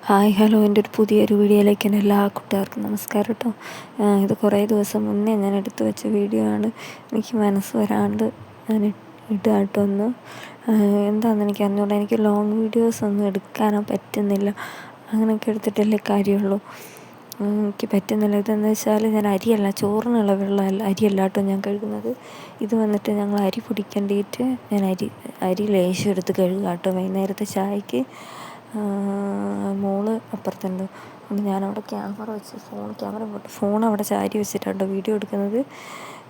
Hi hello, എൻ്റെ ഒരു പുതിയൊരു വീഡിയോയിലേക്ക് എൻ്റെ എല്ലാ കൂട്ടുകാർക്കും നമസ്കാരം കേട്ടോ. ഇത് കുറേ ദിവസം മുന്നേ ഞാൻ എടുത്തു വെച്ച വീഡിയോ ആണ്. എനിക്ക് മനസ്സ് വരാണ്ട് ഞാൻ ഇടുക കേട്ടോ. എന്താണെന്ന് എനിക്ക് അറിഞ്ഞുകൂടാ. എനിക്ക് ലോങ് വീഡിയോസ് ഒന്നും എടുക്കാനോ പറ്റുന്നില്ല. അങ്ങനെയൊക്കെ എടുത്തിട്ടല്ലേ കാര്യമുള്ളൂ. എനിക്ക് പറ്റുന്നില്ല. ഇതെന്ന് വെച്ചാൽ ഞാൻ അരിയല്ല, ചോറിനുള്ള വെള്ളമല്ല, അരിയല്ല കേട്ടോ ഞാൻ കഴുകുന്നത്. ഇത് വന്നിട്ട് ഞങ്ങൾ അരി പൊടിക്കേണ്ടിയിട്ട് ഞാൻ അരി ലേശം എടുത്ത് കഴുകുക കേട്ടോ. വൈകുന്നേരത്തെ ചായക്ക് മോള് അപ്പുറത്തുണ്ട്. അതുകൊണ്ട് ഞാനവിടെ ക്യാമറ വെച്ച് ക്യാമറ പോട്ട് ഫോൺ അവിടെ ചാരി വെച്ചിട്ടുണ്ടോ വീഡിയോ എടുക്കുന്നത്.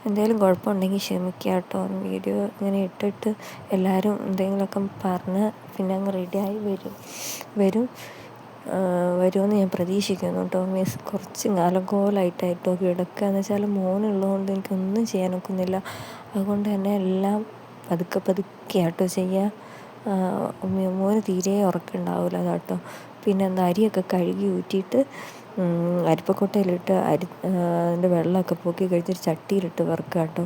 എന്തെങ്കിലും കുഴപ്പമുണ്ടെങ്കിൽ ക്ഷമിക്കുക കേട്ടോ. വീഡിയോ ഇങ്ങനെ ഇട്ടിട്ട് എല്ലാവരും എന്തെങ്കിലുമൊക്കെ പറഞ്ഞ് പിന്നെ അങ്ങ് റെഡിയായി വരുമെന്ന് ഞാൻ പ്രതീക്ഷിക്കുന്നു കേട്ടോ. കുറച്ച് കാലങ്കോലായിട്ടായിട്ടോ കിടക്കുക എന്ന് വെച്ചാൽ മോനുള്ളതുകൊണ്ട് എനിക്കൊന്നും ചെയ്യാനൊക്കുന്നില്ല. അതുകൊണ്ട് തന്നെ എല്ലാം പതുക്കെ ആട്ടോ ചെയ്യുക. മോന് തീരെ ഉറക്കമുണ്ടാവില്ല കേട്ടോ. പിന്നെ അരിയൊക്കെ കഴുകി ഊറ്റിയിട്ട് അരിപ്പക്കൊട്ടയിലിട്ട് അതിൻ്റെ വെള്ളമൊക്കെ പോക്കി കഴിച്ചിട്ട് ചട്ടിയിലിട്ട് വറുക്കുക കേട്ടോ.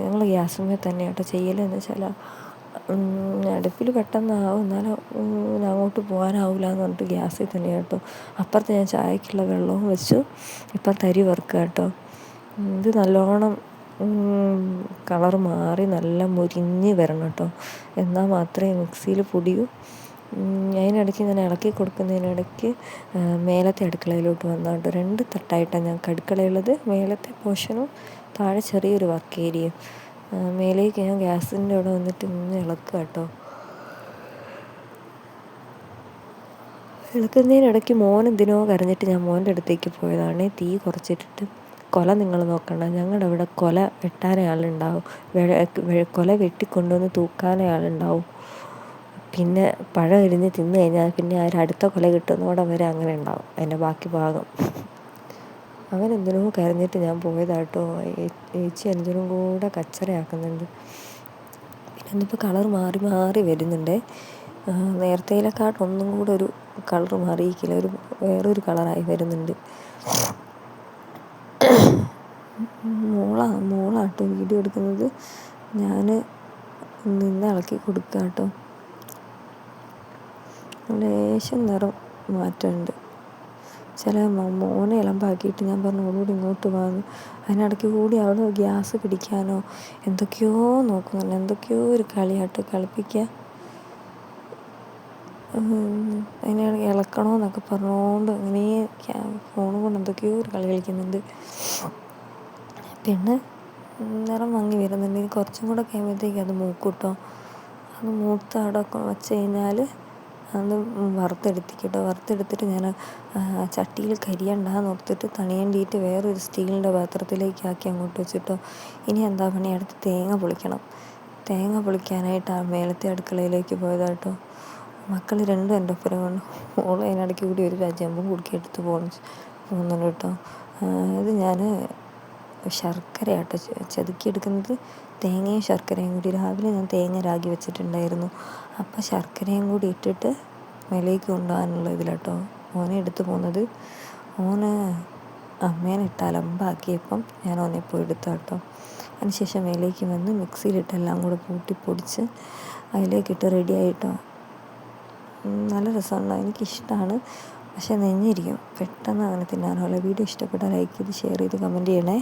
ഞങ്ങൾ ഗ്യാസുമേ തന്നെ കേട്ടോ ചെയ്യലെന്ന് വെച്ചാൽ അടുപ്പിൽ പെട്ടെന്നാവും, എന്നാലും അങ്ങോട്ട് പോകാനാവില്ല എന്ന് പറഞ്ഞിട്ട് ഗ്യാസിൽ തന്നെ കേട്ടോ. അപ്പുറത്ത് ഞാൻ ചായക്കുള്ള വെള്ളവും വെച്ചു, ഇപ്പുറത്ത് അരി വറുക്കുക കേട്ടോ. ഇത് നല്ലോണം കളർ മാറി നല്ല മുരിഞ്ഞ് വരണം കേട്ടോ. എന്നാൽ മാത്രമേ മിക്സിയിൽ പൊടിയൂ. അതിനിടയ്ക്ക് ഞാൻ ഇളക്കി കൊടുക്കുന്നതിനിടയ്ക്ക് മേലത്തെ അടുക്കളയിലോട്ട് വന്നാട്ടോ. 2 തട്ടായിട്ടാണ് ഞങ്ങൾക്ക് അടുക്കളയുള്ളത്. മേലത്തെ പോർഷനും താഴെ ചെറിയൊരു വർക്ക് ഏരിയയും. മേലേക്ക് ഞാൻ ഗ്യാസിൻ്റെ അവിടെ വന്നിട്ട് ഇന്ന് ഇളക്കുക കേട്ടോ. ഇളക്കുന്നതിനിടയ്ക്ക് മോൻ എന്തിനോ കരഞ്ഞിട്ട് ഞാൻ മോൻ്റെ അടുത്തേക്ക് പോയതാണ്. തീ കുറച്ചിട്ടിട്ട് കൊല നിങ്ങൾ നോക്കണ്ട, ഞങ്ങളുടെ അവിടെ കൊല വെട്ടാനേ ആളുണ്ടാവും. കൊല വെട്ടിക്കൊണ്ടുവന്ന് തൂക്കാനേ ആളുണ്ടാവും. പിന്നെ പഴം എരിഞ്ഞ് തിന്നു കഴിഞ്ഞാൽ പിന്നെ അടുത്ത കൊല കിട്ടുന്നോടെ വരെ അങ്ങനെ ഉണ്ടാവും അതിൻ്റെ ബാക്കി ഭാഗം. അങ്ങനെ എന്തിനോ കരഞ്ഞിട്ട് ഞാൻ പോയതാട്ടോ. ഏച്ചി എന്തിനും കൂടെ കച്ചറയാക്കുന്നുണ്ട്. പിന്നെ ഇന്നിപ്പോൾ കളർ മാറി വരുന്നുണ്ട്. നേരത്തേലെക്കാട്ട് ഒന്നും കൂടെ ഒരു കളർ മാറിയിരിക്കില്ല, വേറൊരു കളറായി വരുന്നുണ്ട്. മോളാട്ടോ വീഡിയോ എടുക്കുന്നത്. ഞാൻ നിന്ന് ഇളക്കി കൊടുക്കുക കേട്ടോ. ലേശം നിറം മാറ്റമുണ്ട്. ചില മോനെ ഇളമ്പാക്കിയിട്ട് ഞാൻ പറഞ്ഞു ഓളോട് ഇങ്ങോട്ട് വന്നു. അതിനിടയ്ക്ക് കൂടി അവിടെ ഗ്യാസ് പിടിക്കാനോ എന്തൊക്കെയോ നോക്കുന്നുണ്ട്. എന്തൊക്കെയോ ഒരു കളിയാട്ടോ കളിപ്പിക്കുക. അതിനിടയ്ക്ക് ഇളക്കണമെന്നൊക്കെ പറഞ്ഞുകൊണ്ട് അങ്ങനെ ഫോണും കൊണ്ട് എന്തൊക്കെയോ ഒരു കളി കളിക്കുന്നുണ്ട്. പിന്നെ നിറം മങ്ങി വരുന്നുണ്ട്. ഇനി കുറച്ചും കൂടെ കഴിയുമ്പോഴത്തേക്ക് അത് മൂക്കൂട്ടോ. അത് മൂത്ത് അവിടെ വെച്ച് കഴിഞ്ഞാൽ അത് വറുത്തെടുത്തിട്ട് ഞാൻ ചട്ടിയിൽ കരിയണ്ടാന്ന് ഓർത്തിട്ട് തണിയേണ്ടിയിട്ട് വേറൊരു സ്റ്റീലിൻ്റെ പാത്രത്തിലേക്ക് ആക്കി അങ്ങോട്ട് വെച്ചിട്ടോ. ഇനി എന്താ പണി, അടുത്ത് തേങ്ങ പൊളിക്കണം. തേങ്ങ പൊളിക്കാനായിട്ട് ആ മേലത്തെ അടുക്കളയിലേക്ക് പോയതാട്ടോ. മക്കൾ രണ്ടും എൻ്റെ ഒപ്പരം കൊണ്ട് മോള് അതിനിടയ്ക്ക് കൂടി ഒരു ചെമ്പും കുടുക്കി എടുത്ത് പോകുന്നുണ്ട് കേട്ടോ. ഇത് ഞാൻ ശർക്കരയാട്ടോ ചതുക്കിയെടുക്കുന്നത്. തേങ്ങയും ശർക്കരയും കൂടി രാവിലെ ഞാൻ തേങ്ങ രാഗി വെച്ചിട്ടുണ്ടായിരുന്നു. അപ്പോൾ ശർക്കരയും കൂടി ഇട്ടിട്ട് മേലേക്ക് കൊണ്ടുപോകാനുള്ള ഇതിലാട്ടോ ഓനെ എടുത്ത് പോകുന്നത്. ഓന് അമ്മേനെ ഇട്ട് അലമ്പാക്കിയപ്പം ഞാൻ ഓനെ പോയി എടുത്തു കേട്ടോ. അതിനുശേഷം മേലേക്ക് വന്ന് മിക്സിയിലിട്ടെല്ലാം കൂടെ പൊടിച്ച് അതിലേക്കിട്ട് റെഡിയായിട്ടോ. നല്ല രസമുണ്ടോ, എനിക്കിഷ്ടമാണ്. പക്ഷെ നെഞ്ഞിരിക്കും പെട്ടെന്ന് അങ്ങനെ തിന്നാനുള്ള. വീഡിയോ ഇഷ്ടപ്പെട്ടാൽ ലൈക്ക് ചെയ്ത് ഷെയർ ചെയ്ത് കമൻറ്റ് ചെയ്യണേ.